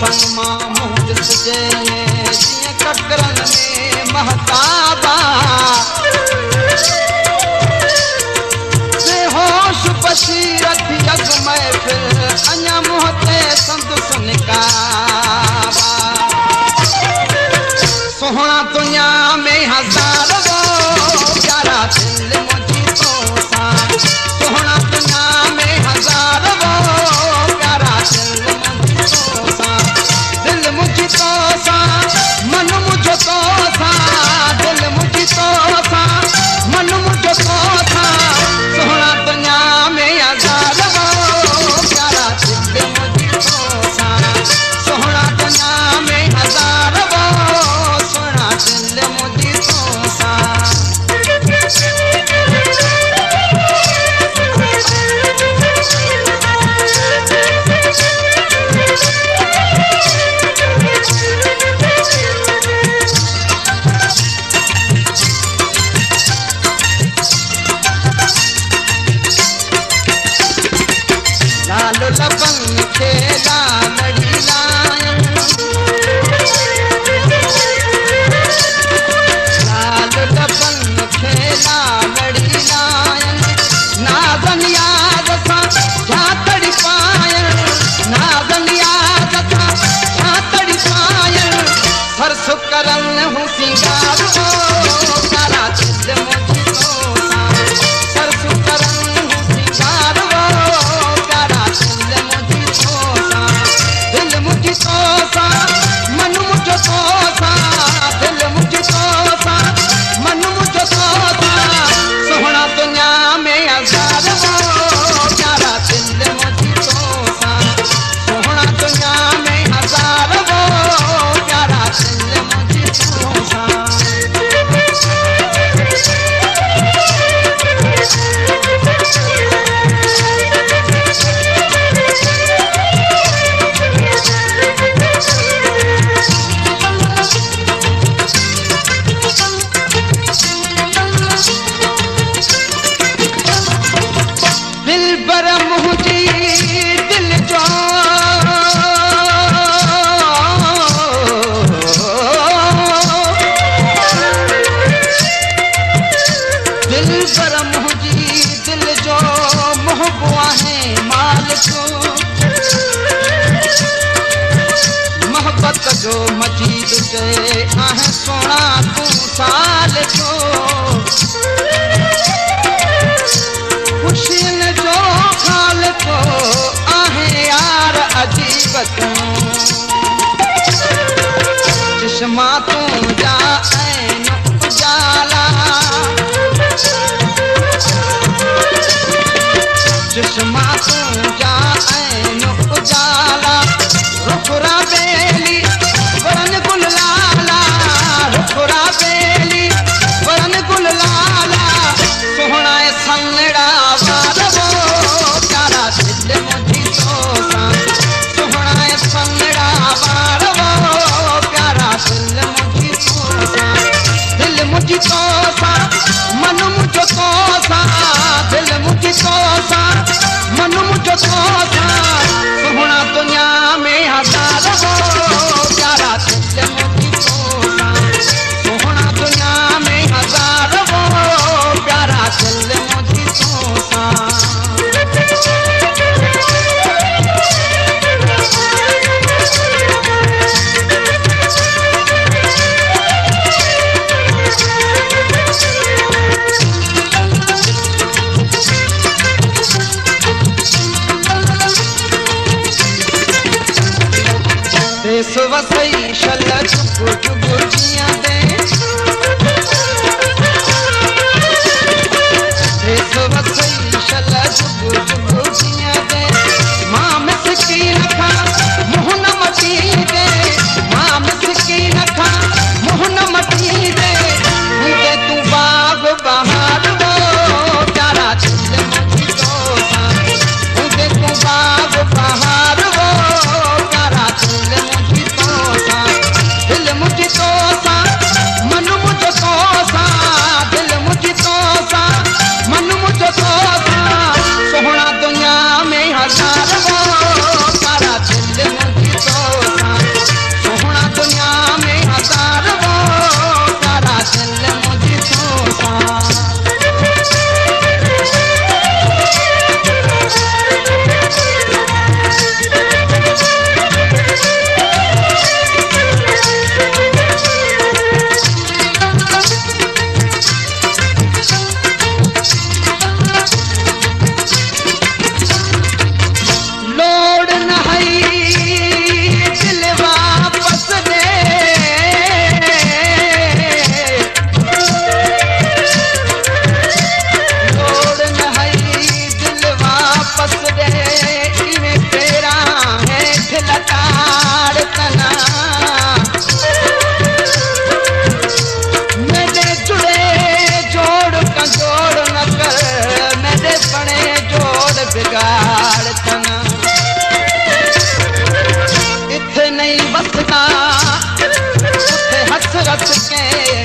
संग मामूद तुझे जीअं ककरनि में महताबा बेहोश बशीरत जग महफिल अञा मुंह ते संदसि निकाबा सोहणा दुनिया में हज़ार वो प्यारा दिल मुझी तो सा सोहणा दुनिया में हज़ार वो प्यारा दिल मुझी तो सा मन मुझो तो सा दिल मुझी तो सा मन मुझो तो सा सोहणा दुनिया में हज़ार वो प्यारा दिल मुझी तो सा सोहणा दुनिया में हज़ार वो सोहणा दिल मुझी तो सा लाल लबन खेला लड़ी लायन लाल लबन खेला लड़ी लायन नाज़न याद सां छा तड़ी पायन नाज़न याद सां छा तड़ी पायन सरस करन हूं सिंगार वो प्यारा दिल मुझी तो सा सरस करन हूं सिंगार वो प्यारा दिल मुझी तो सा दिल मुझी तो सा मन मुझो तो सा दिल मुझी तो सा मन मुझो तो सा सोहणा दुनिया में हज़ार वो प्यारा दिल मुझी तो सा सोहणा दुनिया में हज़ार वो प्यारा दिल मुझी तो सा दिल बर मुझी दिल जो दिल बर मुझी दिल जो मोहबुआ है मालिक मोहब्बत जो मजीद जे आहे सोना तू साल जो खुशियन जो खाल को आहे यार अजीब तू चश्मा तू जा ऐन उजाला चश्मा तू जा ऐन उजाला रुखरा बेली वरन गुल लाला रुखरा बेली वरन गुल लाला सोहणा सन्नड़ा वार वो प्यारा दिल मुझी तो सा सोहणा सन्नड़ा वार वो प्यारा दिल मुझी तो सा दिल मुझी तो सा मन मुझो तो सा दिल मुझी तो सा मन मुझो तो सा सोहणा दुनिया में हज़ार वो प्यारा दिल मुझी तो सा सोहणा दुनिया में हज़ार वो प्यारा दिल मुझी तो सा देश वसई शल चुप चुप जियां दे देश वसई शल चुप चुप जियां दे मां मिसकीन खा मुंह न मटी दे मां मिसकीन खा मुंह न मटी दे मुझे तू बाग बहार वो प्यारा दिल मुझी तो सा मुझे तू बाग बहार वो प्यारा दिल मुझी तो सा दिल मुझी तो सा मन मुझो तो सा दिल मुझी तो सा मन मुझो तो सा सोहणा जगत के